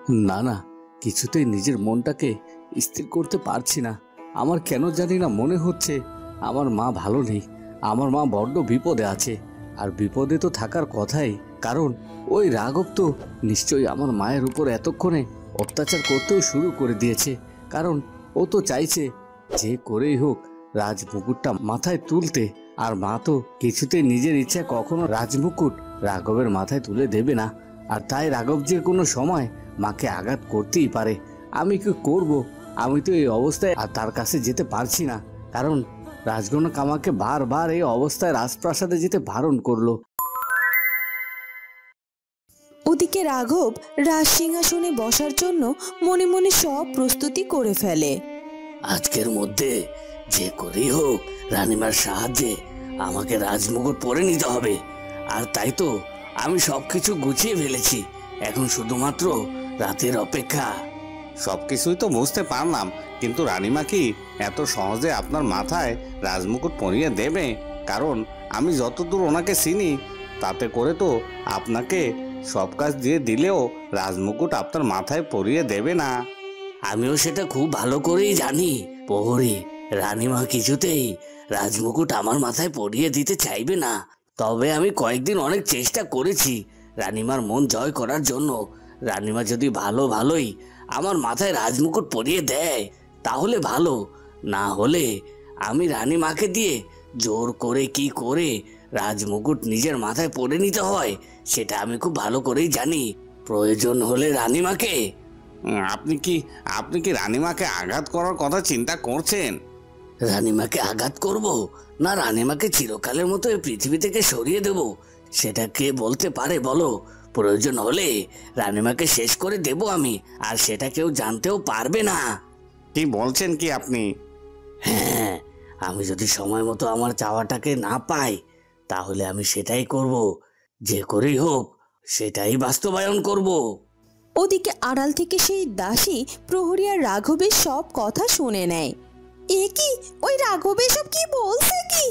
না না, কিছুতেই নিজের মনটাকে স্থির করতে পারছি না। আমার কেন জানি না মনে হচ্ছে আমার মা ভালো নেই, আমার মা বড্ড বিপদে আছে। আর বিপদে তো থাকার কথাই, কারণ ওই রাঘব তো নিশ্চয়ই আমার মায়ের উপর এতক্ষণে অত্যাচার করতেও শুরু করে দিয়েছে। কারণ ও তো চাইছে যে করেই হোক রাজমুকুটটা মাথায় তুলতে, আর মা তো কিছুতেই নিজের ইচ্ছায় কখনো রাজমুকুট রাঘবের মাথায় তুলে দেবে না। আর তাই রাঘব যে কোনো সময় মাকে আঘাত করতেই পারে। আমি কি করব? আমি তো এই অবস্থায় আর তার কাছে যেতে পারছি না, কারণ রাজগণক আমাকে বারবার এই অবস্থায় রাজপ্রাসাদে যেতে বারণ করলো। ওদিকে রাঘব রাজ সিংহাসনে বসার জন্য মনে মনে সব প্রস্তুতি করে ফেলে। আজকের মধ্যে যে করেই হোক রানীমার সাহায্যে আমাকে রাজমুকুট পরে নিতে হবে। আর তাই তো আমি সবকিছু গুছিয়ে ফেলেছি, এখন শুধুমাত্র রাতের অপেক্ষা। সবকিছুই তো বুঝতে পারলাম, কিন্তু রানীমা কি এত সহজে আপনার মাথায় রাজমুকুট পরিয়ে দেবে? কারণ আমি যতদূর ওনাকে চিনি তাতে করে তো আপনাকে সব কাজ দিয়ে দিলেও রাজমুকুট আপনার মাথায় পরিয়ে দেবে না। আমিও সেটা খুব ভালো করেই জানি প্রহরী, রানীমা কিছুতেই রাজমুকুট আমার মাথায় পরিয়ে দিতে চাইবে না। তবে আমি কয়েকদিন অনেক চেষ্টা করেছি রানীমার মন জয় করার জন্য। রানীমা যদি ভালোই আমার মাথায় রাজমুকুট পরিয়ে দেয় তাহলে ভালো, না হলে আমি রানীমাকে দিয়ে জোর করে কি করে রাজমুকুট নিজের মাথায় পরে নিতে হয় সেটা আমি খুব ভালো করেই জানি। প্রয়োজন হলে রানীমাকে আপনি কি রানীমাকে আঘাত করার কথা চিন্তা করছেন? রানীমাকে আঘাত করব না রানীমাকে চিরকালের মতো এই পৃথিবী থেকে সরিয়ে দেব, সেটা কে বলতে পারে বলো? প্রয়োজন হলে রানীমাকে শেষ করে দেব আমি, আর সেটা কেউ জানতেও পারবে না। কি বলছেন কি আপনি? হ্যাঁ, আমি যদি সময় মতো আমার চাওয়াটাকে না পাই তাহলে আমি সেটাই করব, যে করেই হোক সেটাই বাস্তবায়ন করব। ওদিকে আড়াল থেকে সেই দাসী প্রহরী আর রাঘবের সব কথা শুনে নেয়। এ কি, ওই রাঘব এসব কি বলছে? কি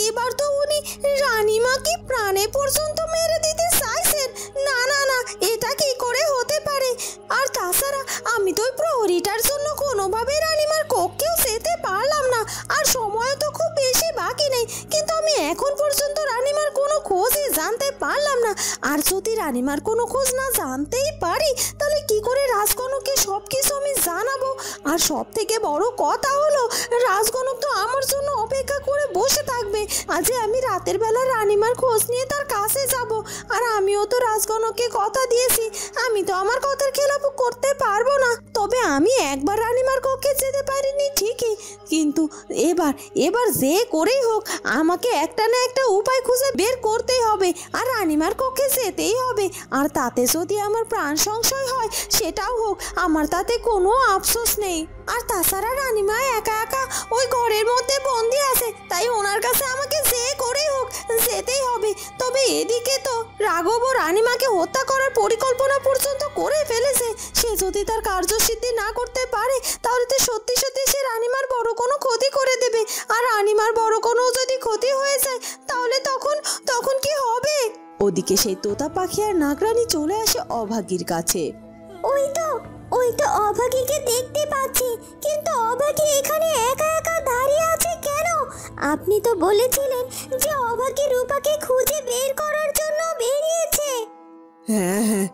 এবার তো উনি রানীমাকে প্রাণে পর্যন্ত মেরে দিতে চাইছেন। না না না, এটা কি করে হতে পারে? আর তাছাড়া আমি তো ওই প্রহরীটার জন্য কোনোভাবে রানীমার কক্ষেও যেতে পারলাম না, আর সময় তো খুব বেশি বাকি নেই। কিন্তু আমি এখন পর্যন্ত রানীমার কোনো খোঁজই জানতে পারলাম না। আর যদি রানীমার কোনো খোঁজ না জানতেই পারি তাহলে কি করে রাজকনককে সব কিছু আমি জানাবো? আর সব থেকে বড় কথা হলো রাজকনক তো আমার জন্য অপেক্ষা করে বসে থাকবে। আজ আমি রাতের বেলা রানীমার খোঁজ নিয়ে তার কাছে যাব। আর আমিও তো রাজকনককে কথা দিয়েছি, আমি তো আমার কথার খেলাপ করতে পারবো না। তবে আমি একবার রানীমার কক্ষে যেতে পারিনি ঠিকই, কিন্তু এবার যে করেই হোক আমাকে একটা না একটা উপায় খুঁজে বের করতেই হবে, আর রানীমার কক্ষে যেতেই হবে। আর তাতে যদি আমার প্রাণ সংশয় হয় সেটাও হোক, আমার তাতে কোনো আফসোস নেই। আর তাছাড়া রানীমা একা একা ওই ঘরের মধ্যে বন্দি আছে, তাই ওনার কাছে আমাকে যে করেই হোক যেতেই হবে। তবে এদিকে তো রাঘব ও রানীমাকে হত্যা করার পরিকল্পনা পর্যন্ত করে ফেলেছে। সে যদি তার কার্যসিদ্ধি না করতে পারে তাহলে তো সত্যি সত্যি সে রানীমার বড় কোনো ক্ষতি করে দেবে। আর রানীমার বড় কোনো যদি ক্ষতি হয়ে যায় তাহলে তখন কি হবে? ওদিকে সেই তোতা পাখি আর নাগরানী চলে আসে অভাগীর কাছে। ওই তো অভাগীকে দেখতে পাচ্ছি, কিন্তু অভাগী এখানে একা একা দাঁড়িয়ে আছে কেন? আপনি তো বলেছিলেন যে অভাগী রূপাকে খুঁজে বের করার জন্য বেরিয়েছে। হ্যাঁ হ্যাঁ,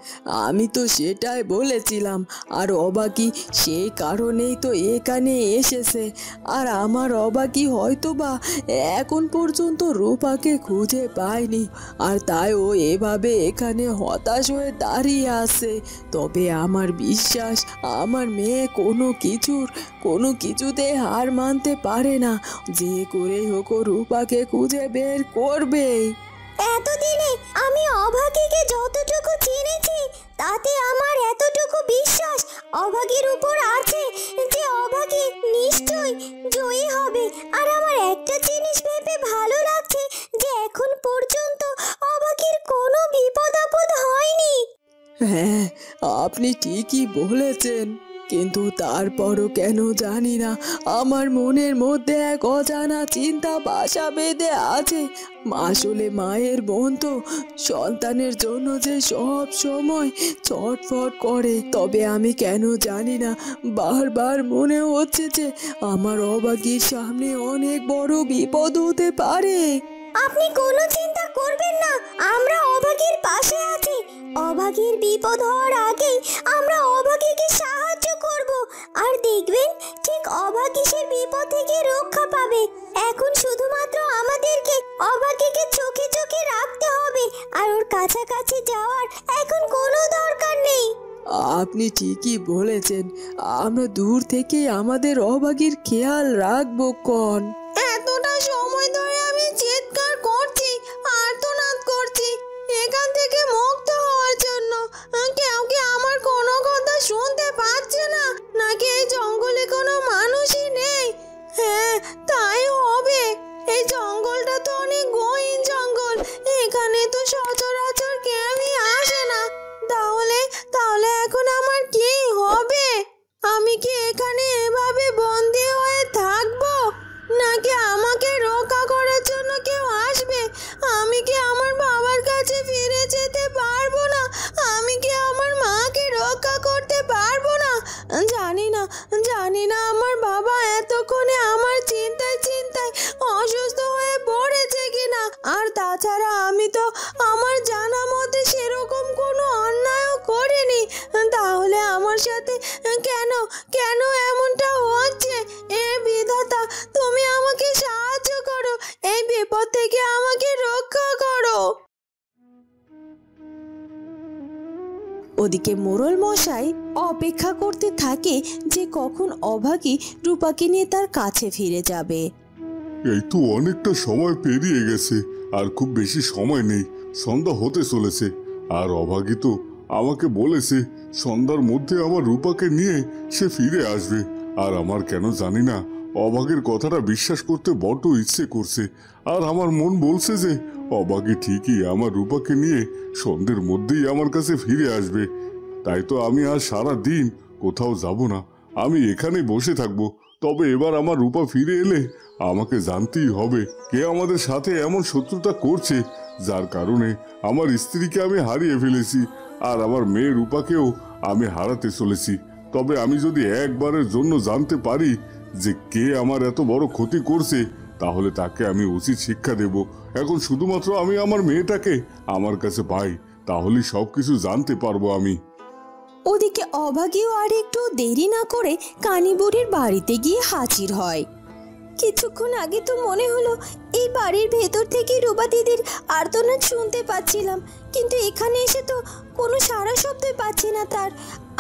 আমি তো সেটাই বলেছিলাম। আর অবাকি সেই কারণেই তো এখানে এসেছে। আর আমার অবাকি হয়তো বা এখন পর্যন্ত রূপাকে খুঁজে পায়নি, আর তাই ও এভাবে এখানে হতাশ হয়ে দাঁড়িয়ে আছে। তবে আমার বিশ্বাস আমার মেয়ে কোনো কিছুতে হার মানতে পারে না। যে করে হোক ও রূপাকে খুঁজে বের করবে। এতদিনে আমি অভাগীকে যতটুকু চিনেছি তাতে আমার এতটুকু বিশ্বাস অভাগীর উপর আছে যে অভাগী নিশ্চয়ই জয়ী হবে। আর আমার একটা জিনিস ভেবে ভালো লাগছে যে এখন পর্যন্ত অভাগীর কোনো বিপদ আপদ হয়নি। হ্যাঁ, আপনি ঠিকই বলেছেন। কিন্তু তারপরও কেন জানি না আমার মনের মধ্যে এক অজানা চিন্তা বাসা বেঁধে আছে। আসলে মায়ের মন তো সন্তানের জন্য যে সব সময় ছটফট করে, তবে আমি কেন জানি না বারবার মনে হচ্ছে যে আমার অভাগীর সামনে অনেক বড় বিপদ হতে পারে। আপনি কোনো চিন্তা করবেন না, আমরা অভাগীর পাশে আছি। অভাগীর বিপদ হওয়ার আগেই আমরা অভাগীকে সাহায্য করব, আর দেখবেন ঠিক অভাগী সে বিপদ থেকে রক্ষা পাবে। এখন শুধুমাত্র আমাদেরকে অভাগীকে চোখে চোখে রাখতে হবে, আর ওর কাছাকাছি যাওয়ার এখন কোনো দরকার নেই। আপনি ঠিকই বলেছেন, আমরা দূর থেকে আমাদের অভাগীর খেয়াল রাখবো। কন এতটা সময় ধরে আমি চিৎকার করছি, আর্তনাদ করছি এখান থেকে মুক্ত হওয়ার জন্য। কেউ কি আমার কোনো কথা শুনতে পাচ্ছে না, নাকি এই জঙ্গলে কোনো মানুষই নেই? হ্যাঁ, তাই হবে। এই জঙ্গলটা তো অনেক গহীন জঙ্গল, এখানে তো সচরাচর কেউই আসে না। তাহলে তাহলে এখন আমার কি হবে? আমি কি এখানে এভাবে বন্দি হয়ে থাকবো, নাকি আমাকে রক্ষা করার জন্য কেউ আসবে? আমি কি আমার বাবার কাছে ফিরে যেতে পারবো না? আমি কি আমার মাকে রক্ষা করতে পারবো না? জানি না আমার বাবা এতক্ষণে আমার চিন্তায় চিন্তায় অসুস্থ হয়ে পড়েছে কিনা। আর তাছাড়া আমি তো আমার জানা মতে সেরকম কোনো অন্যায়ও করিনি। তাহলে আমার সাথে কেন কেন এমনটা হচ্ছে? এ বিধাতা, তুমি আমাকে সাহায্য করো, এই বিপদ থেকে আমাকে রক্ষা করো। ওদিকে মোড়ল মশাই অপেক্ষা করতে থাকে যে কখন অভাগী রূপাকে নিয়ে তার কাছে ফিরে যাবে। এই তো অনেকটা সময় পেরিয়ে গেছে, আর খুব বেশি সময় নেই, সন্ধ্যা হতে চলেছে। আর অভাগী তো আমাকে বলেছে সন্ধ্যার মধ্যে আমার রূপাকে নিয়ে সে ফিরে আসবে। আর আমার কেন জানি না অভাগীর কথাটা বিশ্বাস করতে বড্ড ইচ্ছে করছে। আর আমার মন বলছে যে অভাগী ঠিকই আমার রূপাকে নিয়ে সন্ধ্যের মধ্যেই আমার কাছে ফিরে আসবে। তাই তো আমি আজ সারা দিন কোথাও যাব না, আমি এখানে বসে থাকবো। তবে এবার আমার রূপা ফিরে এলে আমাকে জানতেই হবে কে আমাদের সাথে এমন শত্রুতা করছে, যার কারণে আমার স্ত্রীকে আমি হারিয়ে ফেলেছি, আর আমার মেয়ে রূপাকেও আমি হারাতে চলেছি। তবে আমি যদি একবারের জন্য জানতে পারি যে কে আমার এত বড় ক্ষতি করছে, তাহলে তাকে আমি উচিত শিক্ষা দেব। এখন শুধুমাত্র আমি আমার মেয়েটাকে আমার কাছে পাই, তাহলেই সবকিছু জানতে পারবো আমি। ওদিকে অভাগীও আর একটু দেরি না করে কানিবুড়ির বাড়িতে গিয়ে হাজির হয়। কিছুক্ষণ আগে তো মনে হলো এই বাড়ির ভেতর থেকে রূপা দিদির আর্তনাদ শুনতে পাচ্ছিলাম, কিন্তু এখানে এসে তো কোনো সারা শব্দই পাচ্ছি না তার।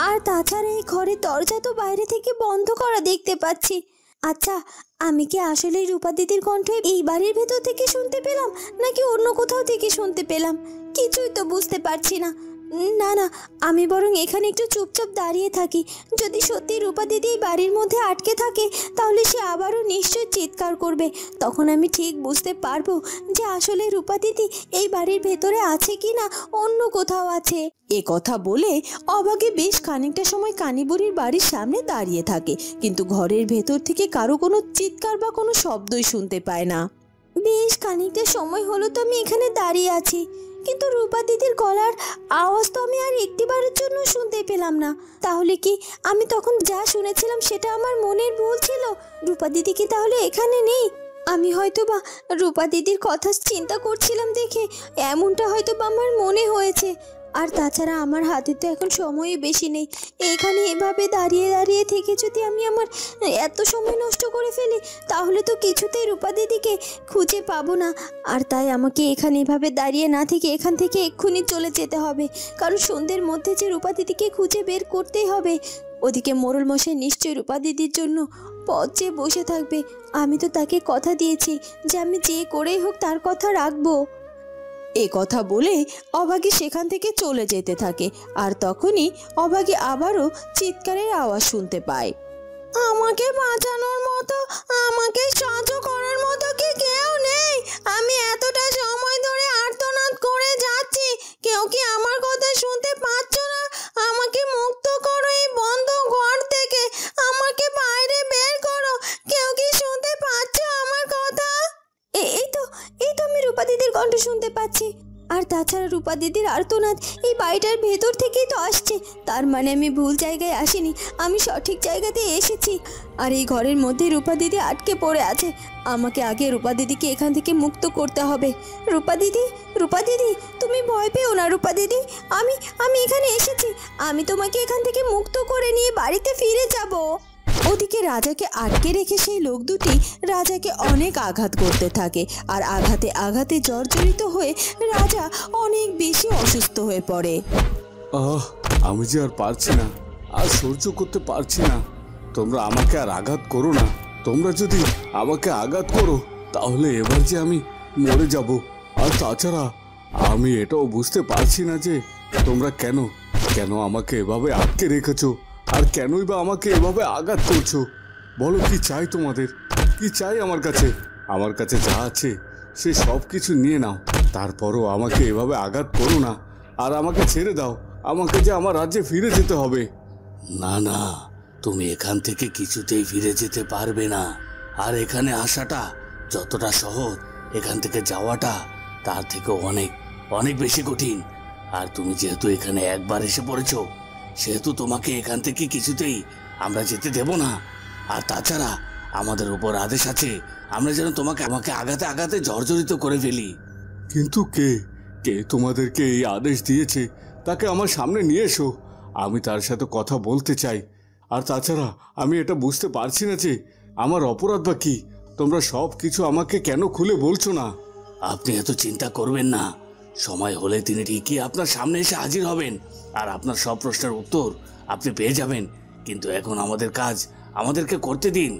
আর তাছাড়া এই ঘরের দরজা তো বাইরে থেকে বন্ধ করা দেখতে পাচ্ছি। আচ্ছা, আমি কি আসলে রূপা দিদির কণ্ঠ এই বাড়ির ভেতর থেকে শুনতে পেলাম, নাকি অন্য কোথাও থেকে শুনতে পেলাম? কিছুই তো বুঝতে পারছি না। না না, আমি বরং এখানে একটু চুপচাপ দাঁড়িয়ে থাকি। যদি সত্যি রূপা দিদি এই বাড়ির মধ্যে আটকে থাকে, তাহলে সে আবারও নিশ্চয়ই চিৎকার করবে। তখন আমি ঠিক বুঝতে পারবো যে আসলে রূপা দিদি এই বাড়ির ভেতরে আছে কি না অন্য কোথাও আছে। এ কথা বলে অভাগী বেশ খানিকটা সময় কানিবুড়ির বাড়ির সামনে দাঁড়িয়ে থাকে, কিন্তু ঘরের ভেতর থেকে কারো কোনো চিৎকার বা কোনো শব্দই শুনতে পায় না। বেশ খানিকটা সময় হলো তো আমি এখানে দাঁড়িয়ে আছি, কিন্তু রূপা দিদির গলার আওয়াজ তো আমি আর একটিবারের জন্য শুনতে পেলাম না। তাহলে কি আমি তখন যা শুনেছিলাম সেটা আমার মনের ভুল ছিল? রূপা দিদি কি তাহলে এখানে নেই? আমি হয়তো বা রূপা দিদির কথা চিন্তা করছিলাম দেখে এমনটা হয়তো বা আমার মনে হয়েছে। আর তাছাড়া আমার হাতে তো এখন সময়ই বেশি নেই। এখানে এভাবে দাঁড়িয়ে দাঁড়িয়ে থেকে যদি আমি আমার এত সময় নষ্ট করে ফেলি, তাহলে তো কিছুতেই রূপা দিদিকে খুঁজে পাবো না। আর তাই আমাকে এখানে এভাবে দাঁড়িয়ে না থেকে এখান থেকে এক্ষুনি চলে যেতে হবে, কারণ সন্ধ্যের মধ্যে যে রূপা দিদিকে খুঁজে বের করতেই হবে। ওদিকে মোড়ল মশাই নিশ্চয়ই রূপা দিদির জন্য পথ চেয়ে বসে থাকবে। আমি তো তাকে কথা দিয়েছি যে আমি যে করেই হোক তার কথা রাখবো। এ কথা বলে অভাগী সেখান থেকে চলে যেতে থাকে। আর তখনই অভাগী আবারও চিৎকারের আওয়াজ শুনতে পায়। আমাকে বাঁচানোর মতো, আমাকে সাহায্য করার মতো কি কেউ নেই? আমি এতটা সময় ধরে আর্তনাদ করে যাচ্ছি, কেউ কি আমার কথা শুনতে পাচ্ছ না? আমাকে মুক্ত করো এই বন্ধ ঘর থেকে। কণ্ঠ শুনতে পাচ্ছি। আর তাছাড়া রূপা দিদির আর্তনাদ এই বাড়িটার ভেতর থেকেই তো আসছে। তার মানে আমি ভুল জায়গায় আসিনি, আমি সঠিক জায়গাতে এসেছি। আর এই ঘরের মধ্যে রূপা দিদি আটকে পড়ে আছে। আমাকে আগে রূপা দিদিকে এখান থেকে মুক্ত করতে হবে। রূপা দিদি তুমি ভয় পেও না রূপা দিদি, আমি এখানে এসেছি। আমি তোমাকে এখান থেকে মুক্ত করে নিয়ে বাড়িতে ফিরে যাব। ওদিকে রাজাকে আটকে রেখে সেই লোক দুটি রাজাকে অনেক আঘাত করতে থাকে। আর আঘাতে আঘাতে জর্জরিত হয়ে রাজা অনেক বেশি অসুস্থ হয়ে পড়ে। আমি যে আর পারছি না, আর সহ্য করতে পারছি না। তোমরা আমাকে আর আঘাত করো না। তোমরা যদি আমাকে আঘাত করো তাহলে এবার যে আমি মরে যাব। আর তাছাড়া আমি এটাও বুঝতে পারছি না যে তোমরা কেন আমাকে এভাবে আটকে রেখেছো, আর কেনই বা আমাকে এভাবে আঘাত করছো। বলো কি চাই তোমাদের, কি চাই আমার কাছে? আমার কাছে যা আছে সে সব কিছু নিয়ে নাও, তারপরও আমাকে এভাবে আঘাত করো না। আর আমাকে ছেড়ে দাও, আমাকে যে আমার রাজ্যে ফিরে যেতে হবে। না, তুমি এখান থেকে কিছুতেই ফিরে যেতে পারবে না। আর এখানে আসাটা যতটা সহজ, এখান থেকে যাওয়াটা তার থেকে অনেক অনেক বেশি কঠিন। আর তুমি যেহেতু এখানে একবার এসে পড়েছো, সেহেতু তোমাকে এখান থেকে কিছুতেই আমরা যেতে দেব না। আর তাছাড়া আমাদের উপর আদেশ আছে আমরা যেন আমাকে আঘাতে আঘাতে জর্জরিত করে ফেলি। কিন্তু কে তোমাদেরকে এই আদেশ দিয়েছে তাকে আমার সামনে নিয়ে এসো, আমি তার সাথে কথা বলতে চাই। আর তাছাড়া আমি এটা বুঝতে পারছি না যে আমার অপরাধ বা কি। তোমরা সব কিছু আমাকে কেন খুলে বলছো না? আপনি এত চিন্তা করবেন না, সময় হলে তিনি ঠিকই আপনার সামনে এসে হাজির হবেন। আর আপনার সব প্রশ্নের উত্তর আপনি পেয়ে যাবেন। কিন্তু এখন আমাদের কাজ আমাদেরকে করতে দিন।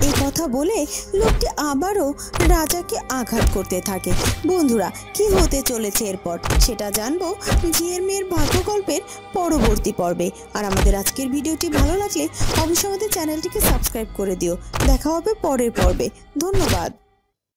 এই কথা বলে লোকটি আবারও রাজাকে আঘাত করতে থাকে। বন্ধুরা, কি হতে চলেছে এরপর সেটা জানবো ঝিয়ের মেয়ের ভাগ্য গল্পের পরবর্তী পর্বে। আর আমাদের আজকের ভিডিওটি ভালো লাগলে অবশ্যই আমাদের চ্যানেলটিকে সাবস্ক্রাইব করে দিও। দেখা হবে পরের পর্বে। ধন্যবাদ।